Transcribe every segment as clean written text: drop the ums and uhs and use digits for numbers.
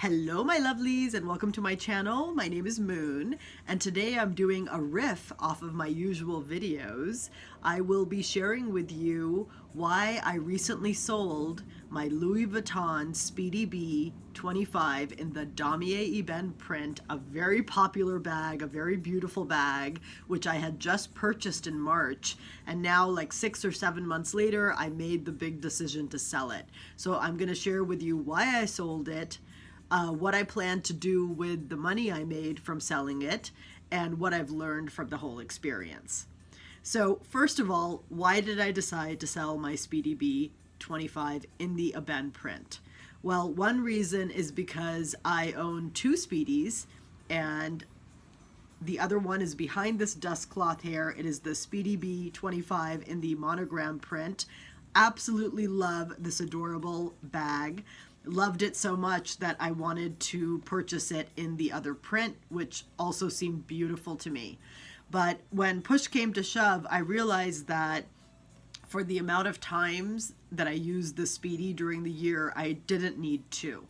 Hello my lovelies and welcome to my channel. My name is Moon and today I'm doing a riff off of my usual videos. I will be sharing with you why I recently sold my Louis Vuitton Speedy B 25 in the Damier Ebene print, a very popular bag, a very beautiful bag, which I had just purchased in March, and now like 6 or 7 months later I made the big decision to sell it. So I'm going to share with you why I sold it, what I plan to do with the money I made from selling it, and what I've learned from the whole experience. So first of all, why did I decide to sell my Speedy B 25 in the Ebene print? Well, one reason is because I own two Speedies, and the other one is behind this dust cloth here. It is the Speedy B 25 in the monogram print. Absolutely love this adorable bag. Loved it so much that I wanted to purchase it in the other print, which also seemed beautiful to me. But when push came to shove, I realized that for the amount of times that I used the Speedy during the year, I didn't need two.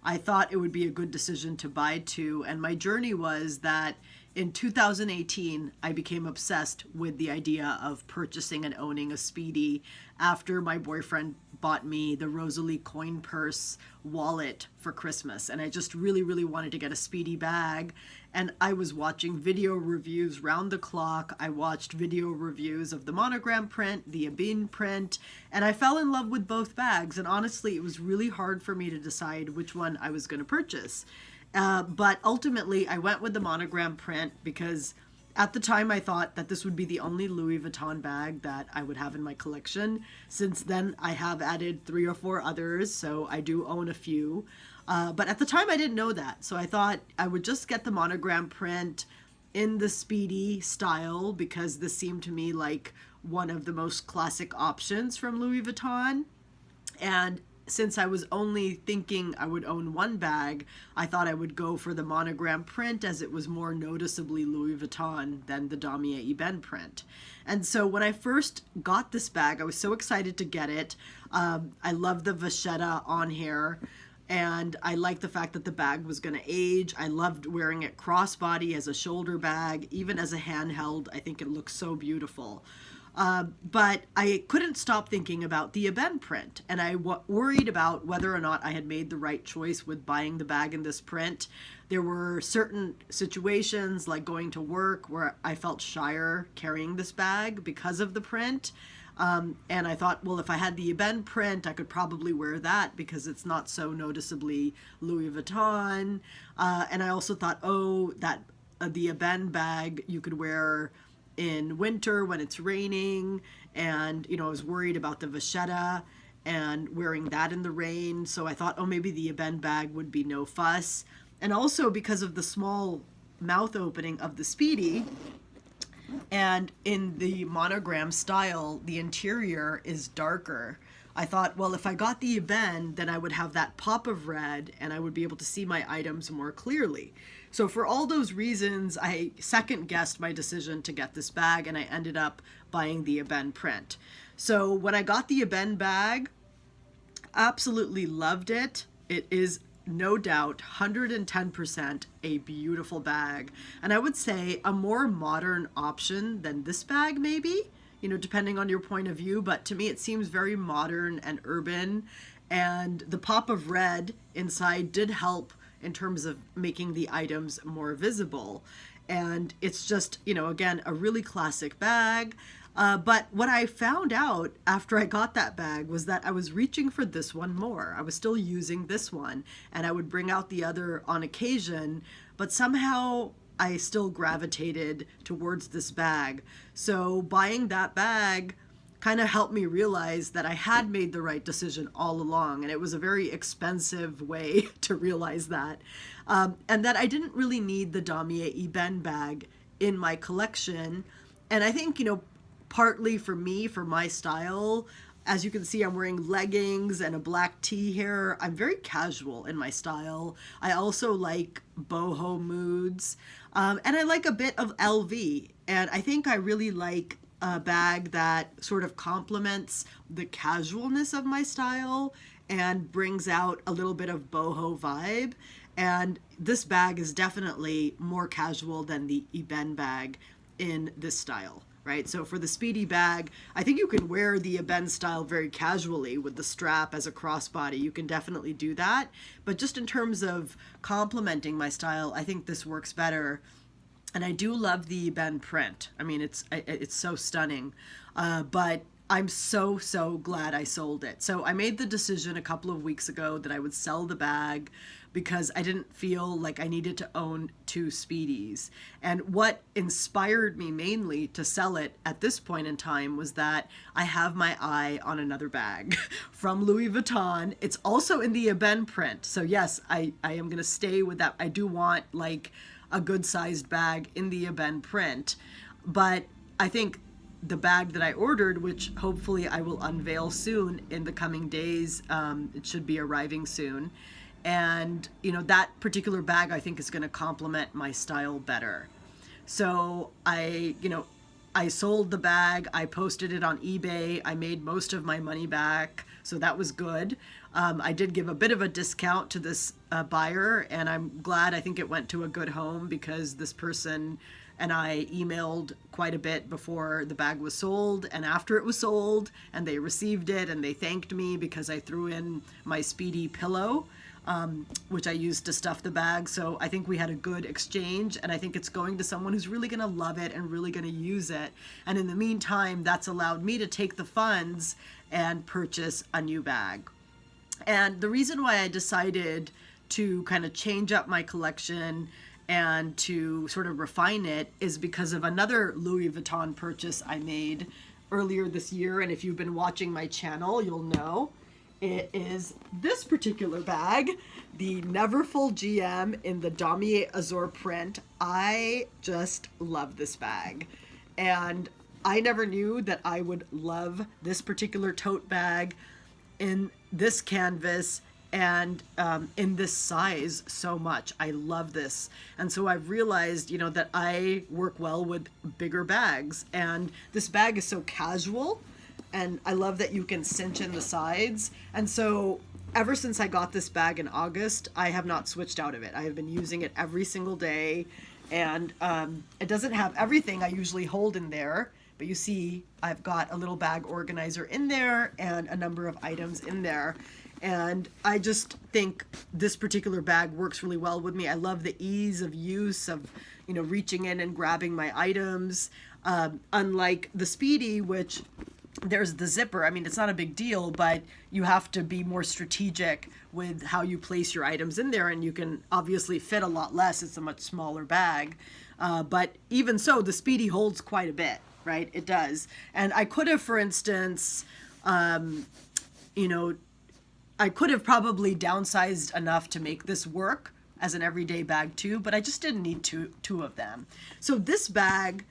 I thought it would be a good decision to buy two, and my journey was that in 2018, I became obsessed with the idea of purchasing and owning a Speedy after my boyfriend bought me the Rosalie coin purse wallet for Christmas. And I just really wanted to get a Speedy bag. And I was watching video reviews round the clock. I watched video reviews of the monogram print, the Ebene print, and I fell in love with both bags. And honestly, it was really hard for me to decide which one I was going to purchase. But ultimately, I went with the monogram print because at the time I thought that this would be the only Louis Vuitton bag that I would have in my collection. Since then, I have added 3 or 4 others, so I do own a few. But at the time, I didn't know that. So I thought I would just get the monogram print in the Speedy style because this seemed to me like one of the most classic options from Louis Vuitton. And since I was only thinking I would own one bag, I thought I would go for the monogram print as it was more noticeably Louis Vuitton than the Damier Ebene print. And so when I first got this bag, I was so excited to get it. I love the vachetta on here, and I liked the fact that the bag was going to age. I loved wearing it crossbody as a shoulder bag, even as a handheld. I think it looks so beautiful. But I couldn't stop thinking about the Ebene print, and I worried about whether or not I had made the right choice with buying the bag in this print. There were certain situations, like going to work, where I felt shyer carrying this bag because of the print. And I thought, well, if I had the Ebene print, I could probably wear that because it's not so noticeably Louis Vuitton. And I also thought, oh, that the Ebene bag you could wear in winter when it's raining, and I was worried about the vachetta and wearing that in the rain, so I thought, oh, maybe the Ebene bag would be no fuss. And also because of the small mouth opening of the Speedy, and in the monogram style the interior is darker, I thought, well, if I got the Ebene, then I would have that pop of red and I would be able to see my items more clearly. So for all those reasons, I second guessed my decision to get this bag, and I ended up buying the Ebene print. So when I got the Ebene bag, absolutely loved it. It is no doubt 110% a beautiful bag. And I would say a more modern option than this bag maybe, depending on your point of view, but to me it seems very modern and urban, and the pop of red inside did help in terms of making the items more visible. And it's just, again, a really classic bag. But what I found out after I got that bag was that I was reaching for this one more. I was still using this one, and I would bring out the other on occasion, but somehow I still gravitated towards this bag. So buying that bag kind of helped me realize that I had made the right decision all along, and it was a very expensive way to realize that. And that I didn't really need the Damier Ebene bag in my collection. And I think, partly for me, for my style, as you can see, I'm wearing leggings and a black tee here. I'm very casual in my style. I also like boho moods, and I like a bit of LV. And I think I really like a bag that sort of complements the casualness of my style and brings out a little bit of boho vibe. And this bag is definitely more casual than the Ebene bag in this style, right? So for the Speedy bag, I think you can wear the Ebene style very casually with the strap as a crossbody. You can definitely do that. But just in terms of complementing my style, I think this works better. And I do love the Ebene print. I mean, it's so stunning. But I'm so glad I sold it. So I made the decision a couple of weeks ago that I would sell the bag because I didn't feel like I needed to own two Speedies. And what inspired me mainly to sell it at this point in time was that I have my eye on another bag from Louis Vuitton. It's also in the Ebene print. So yes, I am going to stay with that. I do want like a good sized bag in the Ebene print. But I think the bag that I ordered, which hopefully I will unveil soon in the coming days, it should be arriving soon. And, you know, that particular bag I think is going to complement my style better. So I sold the bag, I posted it on eBay, I made most of my money back, so that was good. I did give a bit of a discount to this buyer, and I'm glad. I think it went to a good home because this person and I emailed quite a bit before the bag was sold and after it was sold, and they received it and they thanked me because I threw in my Speedy pillow, which I used to stuff the bag. So I think we had a good exchange, and I think it's going to someone who's really going to love it and really going to use it. And in the meantime, that's allowed me to take the funds and purchase a new bag. And the reason why I decided to kind of change up my collection and to sort of refine it is because of another Louis Vuitton purchase I made earlier this year. And if you've been watching my channel, you'll know it is this particular bag, the Neverfull GM in the Damier Azur print. I just love this bag. And I never knew that I would love this particular tote bag in this canvas and in this size so much. I love this. And so I've realized, you know, that I work well with bigger bags. And this bag is so casual. And I love that you can cinch in the sides. And so ever since I got this bag in August, I have not switched out of it. I have been using it every single day. And it doesn't have everything I usually hold in there. But you see, I've got a little bag organizer in there and a number of items in there. And I just think this particular bag works really well with me. I love the ease of use of, you know, reaching in and grabbing my items. Unlike the Speedy, which there's the zipper. I mean, it's not a big deal, but you have to be more strategic with how you place your items in there, and you can obviously fit a lot less. It's a much smaller bag. But even so, the Speedy holds quite a bit, right? It does. And I could have, for instance, you know, I could have probably downsized enough to make this work as an everyday bag too, but I just didn't need two of them. So this bag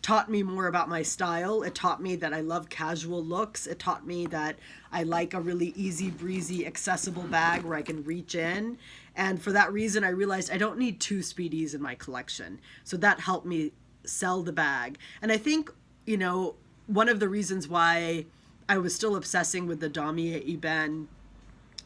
taught me more about my style. It taught me that I love casual looks. It taught me that I like a really easy breezy, accessible bag where I can reach in. And for that reason, I realized I don't need two Speedies in my collection. So that helped me sell the bag. And I think, you know, one of the reasons why I was still obsessing with the Damier Ebene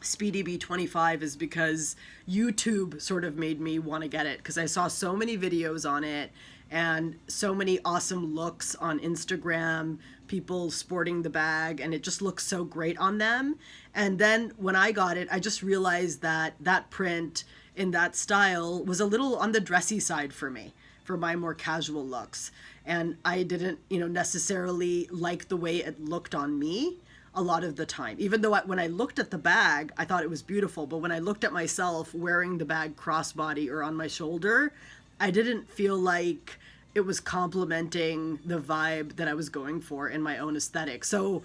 Speedy B 25 is because YouTube sort of made me want to get it, because I saw so many videos on it and so many awesome looks on Instagram, people sporting the bag, and it just looks so great on them. And then when I got it, I just realized that that print in that style was a little on the dressy side for me, for my more casual looks. And I didn't, you know, necessarily like the way it looked on me a lot of the time. Even though when I looked at the bag, I thought it was beautiful. But when I looked at myself wearing the bag crossbody or on my shoulder, I didn't feel like it was complementing the vibe that I was going for in my own aesthetic. So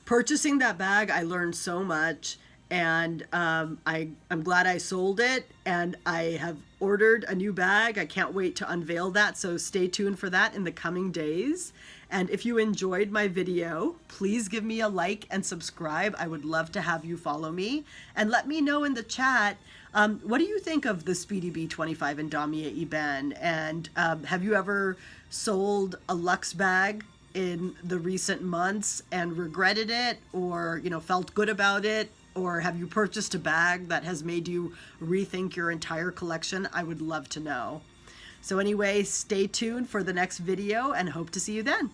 purchasing that bag, I learned so much. And I'm glad I sold it, and I have ordered a new bag. I can't wait to unveil that, so stay tuned for that in the coming days. And if you enjoyed my video, please give me a like and subscribe. I would love to have you follow me. And let me know in the chat, what do you think of the Speedy B 25 and Damier Ebene? And have you ever sold a luxe bag in the recent months and regretted it, or, you know, felt good about it? Or have you purchased a bag that has made you rethink your entire collection? I would love to know. So anyway, stay tuned for the next video and hope to see you then.